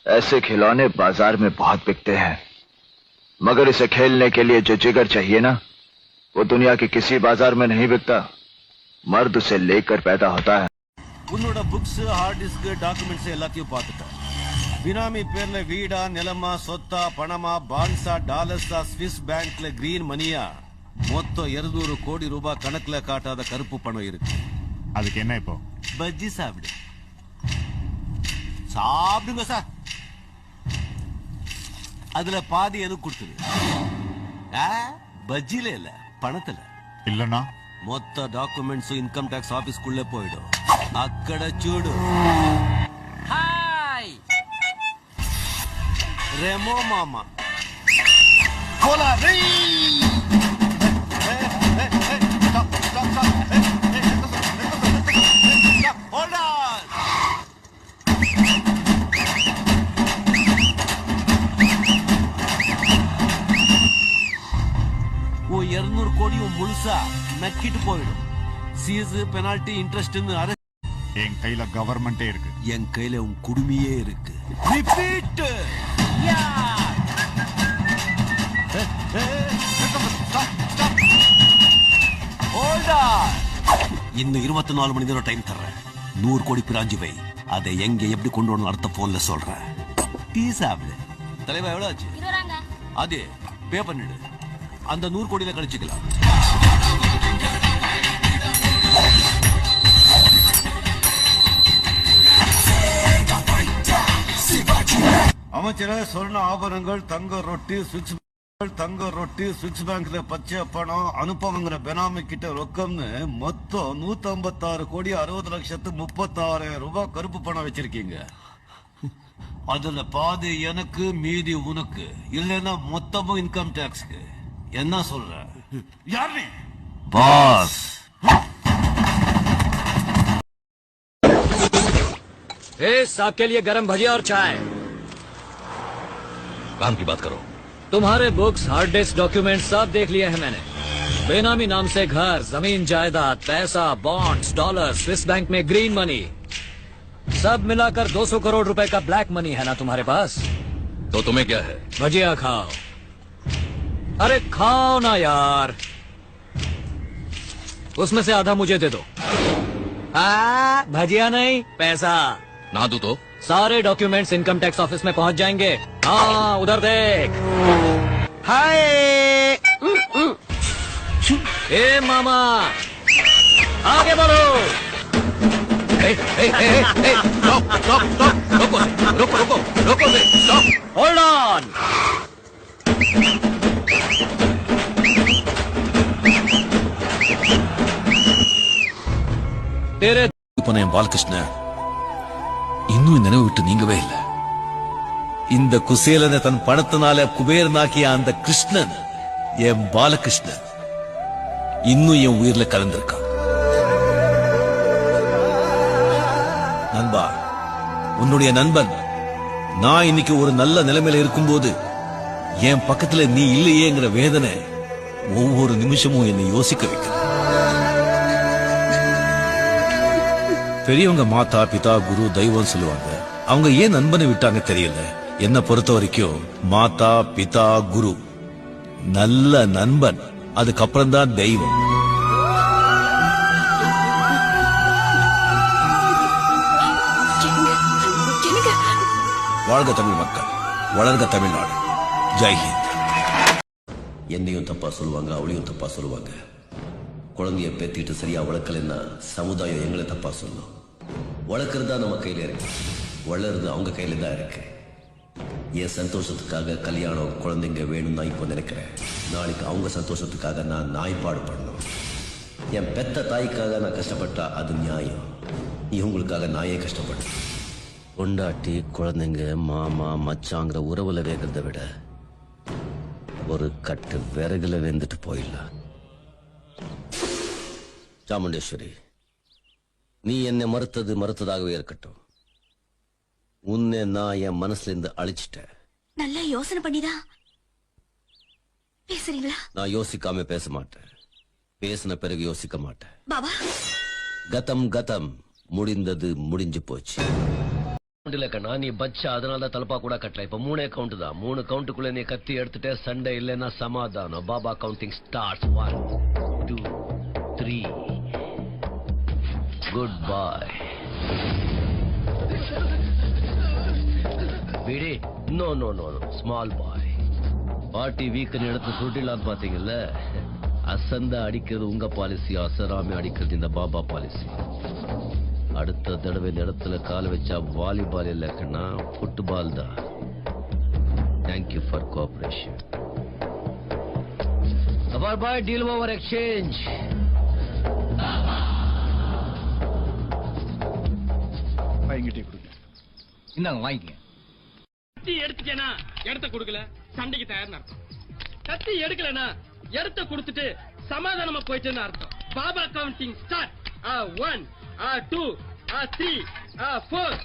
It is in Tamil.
ऐसे खिलौने बाजार में बहुत बिकते हैं, मगर इसे खेलने के लिए जो जिगर चाहिए ना, वो दुनिया के किसी बाजार में नहीं बिकता। मर्द उसे लेकर पैदा होता है। உன்னோட புக்ஸ், ஹார்ட் டிஸ்க், டாக்குமெண்ட்ஸ் எல்லாத்தையும் பார்த்துட்டேன். பினாமி பேர்ல வீடா, நிலமா, சொத்தா, பணமா, பான்ஸா, டாலர்ஸா, ஸ்விஸ் பேங்க்ல கிரீன் மணியா, மொத்தம் 200 கோடி ரூபாய் கணக்குல காட்டாத கருப்பு பணம் இருக்கு. அதுக்கு என்ன இப்போ? பஜ்ஜி சாப்பிடு. சாப்பிடுங்க சார். அதுல பாதி எதுக்கு கொடுத்துரு? பஜ்ஜில இல்ல, பணத்துல. இல்லனா மொத்த டாக்குமெண்ட்ஸும் இன்கம் டாக்ஸ் ஆபீஸ்க்குள்ள போயிடும். అక్కడ చూడు. హాయ్ రెమో మామా. కోలా రే. Hold on. ஓ 200 கோடியும் முழுசா நக்கிட்டு போயிடும். சீஸ், பெனால்டி, இன்ட்ரெஸ்ட் என் கையில கவர்மெண்டே இருக்கு. என் கையில உன் குடுமையே இருக்கு. ரிப்பீட். இன்னும் 24 மணி நேரம் டைம் தர்றேன். 100 கோடி பிராஞ்சி வை. அதை எங்க எப்படி கொண்டு வரணும் அடுத்த போன்ல சொல்றேன். டீ சாப்பிடு. தலைவா எவ்வளவு ஆச்சு? அது பே பண்ணிடு. அந்த 100 கோடியில கழிச்சுக்கலாம். அமைச்சர சொர்ண ஆபரணங்கள், தங்க ரொட்டி, சுவிட்ச் பேங்க்ல பச்சை பணம், அனுப்பவங்கிற பெனாமி கிட்ட ரொக்கம்னு மொத்தம் 156 கோடி 60 லட்சத்து 36,000 ரூபாய் கருப்பு பணம் வச்சிருக்கீங்க. அதுல பாதி எனக்கு, மீதி உனக்கு. இல்லைன்னா மொத்தமும் இன்கம் டாக்ஸ்க்கு. என்ன சொல்ற? யார் நீ? பாஸ். आपके लिए गरम भजिया और चाय। काम की बात करो। तुम्हारे बुक्स, हार्ड डिस्क, डॉक्यूमेंट सब देख लिए हैं मैंने। बेनामी नाम से घर, जमीन, जायदाद, पैसा, बॉन्ड्स, डॉलर, स्विस बैंक में ग्रीन मनी, सब मिलाकर 200 करोड़ रुपए का ब्लैक मनी है ना तुम्हारे पास? तो तुम्हें क्या है? भजिया खाओ। अरे खाओ ना यार। उसमें से आधा मुझे दे दो। भजिया नहीं, पैसा। ना दूं तो? सारे डॉक्यूमेंट्स इनकम टैक्स ऑफिस में पहुंच जाएंगे। हाँ उधर देख। हाय ए मामा, आगे बढ़ो। रोको, स्टॉप। Hold on. तेरे பாலகிருஷ்ண இன்னும் நினைவு விட்டு நீங்கவே இல்லை. இந்த குசேலனை தன் பணத்தினால குபேரனாக்கிய அந்த கிருஷ்ணன், என் பாலகிருஷ்ணன், இன்னும் என் உயிர்ல கலந்திருக்கான். நண்பா, உன்னுடைய நண்பன் நான் இன்னைக்கு ஒரு நல்ல நிலைமையில இருக்கும்போது என் பக்கத்துல நீ இல்லையேங்கிற வேதனை ஒவ்வொரு நிமிஷமும் என்னை யோசிக்க வைக்க. பெரியவங்க மாதா, பிதா, குரு, தெய்வம் சொல்லுவாங்க. அவங்க ஏன் நண்பனை விட்டாங்க தெரியல. என்ன பொறுத்த வரைக்கும் மாதா, பிதா, குரு நல்ல நண்பன், அதுக்கப்புறம் தான் தெய்வம். வாழ்க தமிழ் மக்கள், வளர்க தமிழ்நாடு. ஜெய்ஹிந்த். என்னையும் தப்பா சொல்லுவாங்க, அவளையும் தப்பா சொல்லுவாங்க. குழந்தைய பேத்திட்டு சரியா வளர்க்கலன்னா சமுதாயம் எங்களை தப்பா சொல்லும். வளர்க்கறதா நம்ம கையில இருக்கு, வளருது அவங்க கையில தான் இருக்கு. என் சந்தோஷத்துக்காக கல்யாணம், குழந்தைங்க வேணும் தான் இப்போ நினைக்கிறேன். நாளைக்கு அவங்க சந்தோஷத்துக்காக நான் நாய்ப்பாடு பண்ணணும். என் பெத்த தாய்க்காக நான் கஷ்டப்பட்டா அது நியாயம். இவங்களுக்காக நாயே கஷ்டப்பட்டேன். கொண்டாட்டி, குழந்தைங்க, மாமா, மச்சாங்கிற உறவுல வேகிறத விட ஒரு கட்டு விறகுல வெந்துட்டு போயிடலாம். சாமுண்டேஸ்வரி, நீ என்னை மறுத்ததாகவே இருக்கட்டும். உன்னை நான் என் மனசுல இருந்து அழிச்சிட்டேன். நல்லா யோசனை பண்ணிதான் பேசுறீங்களா? நான் யோசிக்காம பேச மாட்டேன், பேசின பிறகு யோசிக்க மாட்டேன். பாபா, கதம் முடிந்தது, முடிஞ்சு போச்சு. இல்ல கண்ணா நீ பச்சா அதனால தலப்பா கூட கட்டல இப்ப 3 கவுண்ட் தான் 3 கவுண்ட்டுக்குள்ள நீ கத்தி எடுத்துட்டே சண்டை இல்லைன்னா சமாதானம் Baba counting starts 1 2 3 good boy விடி no no no small boy party வீக்கன் எடுத்து சுட்டிலாம் பாத்தீங்கல்ல அசந்த அடிக்கிறது உங்க பாலிசி அசராமி அடிக்கிறது இந்த பாபா பாலிசி அடுத்த தடவை இந்த இடத்துல கால் வச்சா வாலிபால் இல்ல கண்ணா ஃபுட்பால் தான் thank you for cooperation bye deal over exchange இந்தாங்க வாங்கிக்கங்க. கத்தி எடுத்துட்டேனா இடத்த கொடுக்கல சண்டைக்கு தயார்னு அர்த்தம். கத்தி எடுக்கலனா இடத்த கொடுத்துட்டு சமாதானமா போயிட்டேன்னு அர்த்தம். Baba counting start. 1 2 3 4